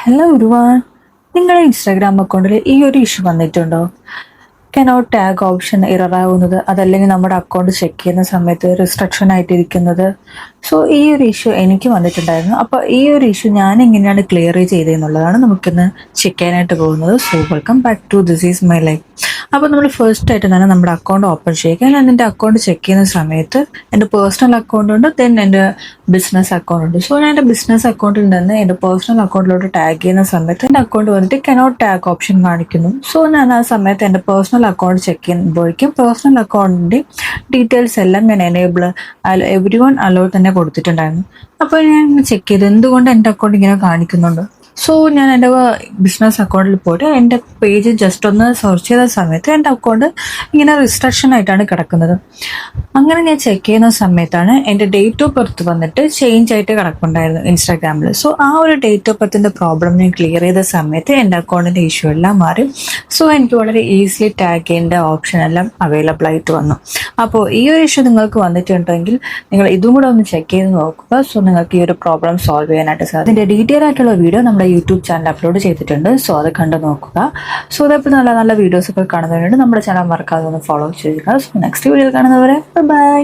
Hello ഒരുവാൻ നിങ്ങളുടെ Instagram അക്കൗണ്ടിൽ ഈ ഒരു ഇഷ്യൂ വന്നിട്ടുണ്ടോ? കനോട്ട് ടാഗ് ഓപ്ഷൻ ഇററാവുന്നത്, അതല്ലെങ്കിൽ നമ്മുടെ അക്കൗണ്ട് ചെക്ക് ചെയ്യുന്ന സമയത്ത് റിസ്ട്രിക്ഷൻ ആയിട്ടിരിക്കുന്നത്. സോ ഈ ഒരു ഇഷ്യൂ എനിക്ക് വന്നിട്ടുണ്ടായിരുന്നു. അപ്പോൾ ഈ ഒരു ഇഷ്യൂ ഞാൻ എങ്ങനെയാണ് ക്ലിയർ ചെയ്തതെന്നുള്ളതാണ് നമുക്കിന്ന് ചെക്ക് ചെയ്യാനായിട്ട് പോകുന്നത്. So welcome back to this is my life. അപ്പോൾ നമ്മൾ ഫസ്റ്റ് ആയിട്ട് തന്നെ നമ്മുടെ അക്കൗണ്ട് ഓപ്പൺ ചെയ്യുക. ഞാൻ എൻ്റെ അക്കൗണ്ട് ചെക്ക് ചെയ്യുന്ന സമയത്ത് എൻ്റെ പേഴ്സണൽ അക്കൗണ്ട് ഉണ്ട്, ദെൻ എൻ്റെ ബിസിനസ് അക്കൗണ്ട് ഉണ്ട്. സോ ഞാൻ എൻ്റെ ബിസിനസ് അക്കൗണ്ടിൽ നിന്ന് എൻ്റെ പേഴ്സണൽ അക്കൗണ്ടിലോട്ട് ടാഗ് ചെയ്യുന്ന സമയത്ത് എൻ്റെ അക്കൗണ്ട് വന്നിട്ട് കനോട്ട് ടാഗ് ഓപ്ഷൻ കാണിക്കുന്നു. സോ ഞാൻ ആ സമയത്ത് എൻ്റെ പേഴ്സണൽ അക്കൗണ്ട് ചെക്ക് ചെയ്യുമ്പോഴേക്കും പേഴ്സണൽ അക്കൗണ്ടിൻ്റെ ഡീറ്റെയിൽസ് എല്ലാം ഞാൻ എനേബിൾ എവരി വൺ അലോ തന്നെ കൊടുത്തിട്ടുണ്ടായിരുന്നു. അപ്പോൾ ഞാൻ ചെക്ക് ചെയ്ത് എന്തുകൊണ്ട് എൻ്റെ അക്കൗണ്ട് ഇങ്ങനെ കാണിക്കുന്നുണ്ട്. സോ ഞാൻ എൻ്റെ ബിസിനസ് അക്കൗണ്ടിൽ പോയിട്ട് എൻ്റെ പേജ് ജസ്റ്റ് ഒന്ന് സെർച്ച് ചെയ്ത സമയത്ത് എൻ്റെ അക്കൗണ്ട് ഇങ്ങനെ റിസ്ട്രിക്ഷൻ ആയിട്ടാണ് കിടക്കുന്നത്. അങ്ങനെ ഞാൻ ചെക്ക് ചെയ്യുന്ന സമയത്താണ് എൻ്റെ ഡേറ്റ് ഓഫ് ബർത്ത് വന്നിട്ട് ചേഞ്ച് ആയിട്ട് കിടക്കുന്നുണ്ടായിരുന്നു ഇൻസ്റ്റാഗ്രാമിൽ. സോ ആ ഒരു ഡേറ്റ് ഓഫ് ബർത്തിൻ്റെ പ്രോബ്ലം ഞാൻ ക്ലിയർ ചെയ്ത സമയത്ത് എൻ്റെ അക്കൗണ്ടിൻ്റെ ഇഷ്യൂ എല്ലാം മാറി. സോ എനിക്ക് വളരെ ഈസിലി ടാഗ് ചെയ്യേണ്ട ഓപ്ഷൻ എല്ലാം അവൈലബിൾ ആയിട്ട് വന്നു. അപ്പോൾ ഈ ഒരു ഇഷ്യൂ നിങ്ങൾക്ക് വന്നിട്ടുണ്ടെങ്കിൽ നിങ്ങൾ ഇതും കൂടെ ഒന്ന് ചെക്ക് ചെയ്ത് നോക്കുക. സോ നിങ്ങൾക്ക് ഈ ഒരു പ്രോബ്ലം സോൾവ് ചെയ്യാനായിട്ട് സാധിക്കും. ഇതിൻ്റെ ഡീറ്റെയിൽ ആയിട്ടുള്ള വീഡിയോ നമ്മുടെ യൂട്യൂബ് ചാനൽ അപ്ലോഡ് ചെയ്തിട്ടുണ്ട്. സോ അത് കണ്ട് നോക്കുക. സോ അതപ്പോൾ നല്ല നല്ല വീഡിയോസ് ഒക്കെ കാണുന്നതിനുണ്ട് നമ്മുടെ ചാനൽ മറക്കാതെ ഒന്ന് ഫോളോ ചെയ്യുക. സോ നെക്സ്റ്റ് വീഡിയോ കാണുന്നവരെ ബൈ.